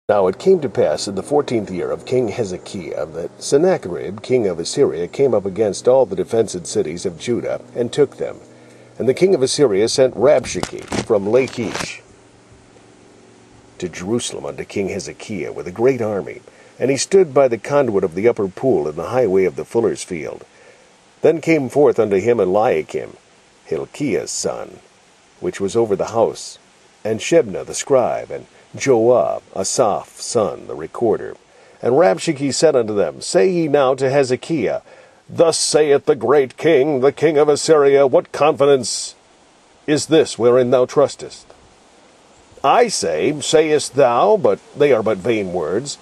Now it came to pass in the 14th year of King Hezekiah that Sennacherib, king of Assyria, came up against all the defenced cities of Judah, and took them. And the king of Assyria sent Rabshakeh from Lachish to Jerusalem unto King Hezekiah with a great army. And he stood by the conduit of the upper pool in the highway of the fuller's field. Then came forth unto him Eliakim, Hilkiah's son, which was over the house, and Shebna the scribe, and Joah, Asaph's son, the recorder. And Rabshakeh said unto them, Say ye now to Hezekiah, Thus saith the great king, the king of Assyria, What confidence is this wherein thou trustest? I say, sayest thou, but they are but vain words.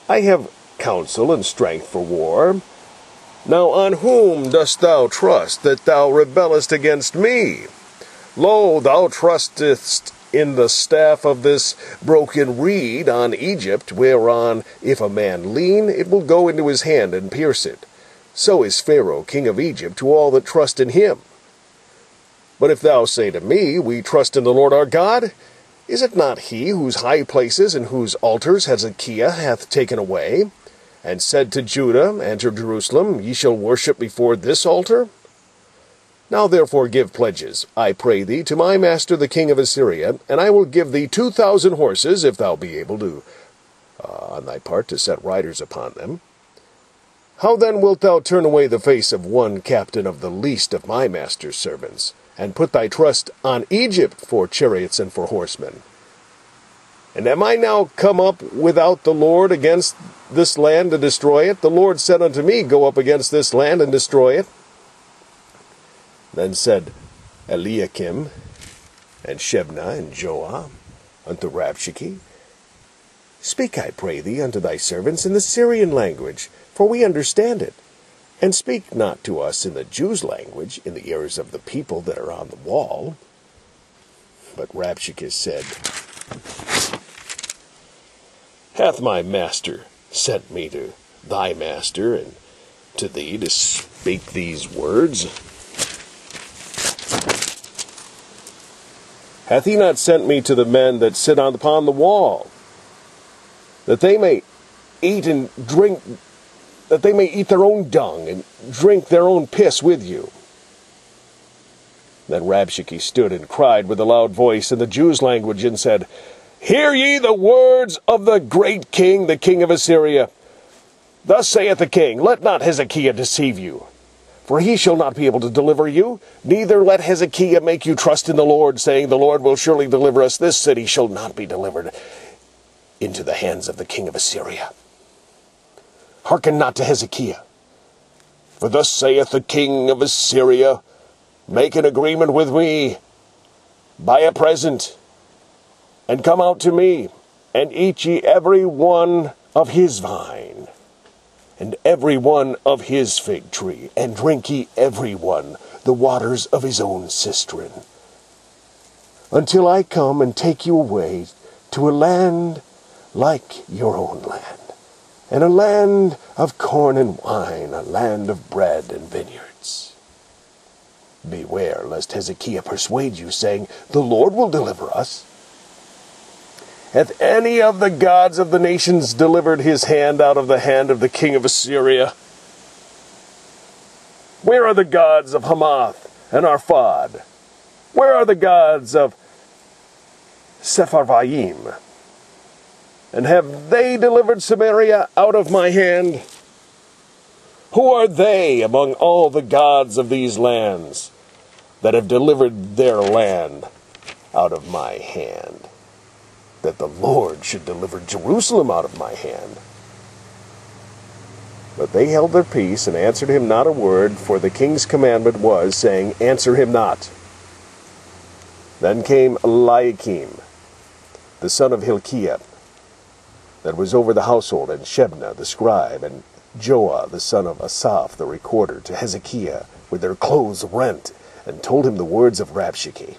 I have counsel and strength for war. Now on whom dost thou trust, that thou rebellest against me? Lo, thou trustest in the staff of this broken reed on Egypt, whereon, if a man lean, it will go into his hand and pierce it. So is Pharaoh king of Egypt to all that trust in him. But if thou say to me, We trust in the Lord our God, is it not he whose high places and whose altars Hezekiah hath taken away, and said to Judah and to Jerusalem, Ye shall worship before this altar? Now therefore give pledges, I pray thee, to my master the king of Assyria, and I will give thee 2,000 horses, if thou be able to, on thy part, to set riders upon them. How then wilt thou turn away the face of one captain of the least of my master's servants, and put thy trust on Egypt for chariots and for horsemen? And am I now come up without the Lord against this land to destroy it? The Lord said unto me, Go up against this land and destroy it. Then said Eliakim, and Shebna, and Joah, unto Rabshakeh, Speak, I pray thee, unto thy servants in the Syrian language, for we understand it. And speak not to us in the Jews' language, in the ears of the people that are on the wall. But Rabshakeh said, Hath my master sent me to thy master, and to thee to speak these words? Hath he not sent me to the men that sit upon the wall, that they may eat and drink, that they may eat their own dung, and drink their own piss with you? Then Rabshakeh stood and cried with a loud voice in the Jews' language, and said, Hear ye the words of the great king, the king of Assyria. Thus saith the king, Let not Hezekiah deceive you, for he shall not be able to deliver you. Neither let Hezekiah make you trust in the Lord, saying, The Lord will surely deliver us. This city shall not be delivered into the hands of the king of Assyria. Hearken not to Hezekiah. For thus saith the king of Assyria, Make an agreement with me, buy a present, and come out to me, and eat ye every one of his vine, and every one of his fig tree, and drink ye every one the waters of his own cistern, until I come and take you away to a land like your own land, and a land of corn and wine, a land of bread and vineyards. Beware lest Hezekiah persuade you, saying, The Lord will deliver us. Hath any of the gods of the nations delivered his hand out of the hand of the king of Assyria? Where are the gods of Hamath and Arphad? Where are the gods of Sepharvaim? And have they delivered Samaria out of my hand? Who are they among all the gods of these lands that have delivered their land out of my hand, that the Lord should deliver Jerusalem out of my hand? But they held their peace, and answered him not a word, for the king's commandment was, saying, Answer him not. Then came Eliakim, the son of Hilkiah, that was over the household, and Shebna the scribe, and Joah the son of Asaph the recorder, to Hezekiah, with their clothes rent, and told him the words of Rabshakeh.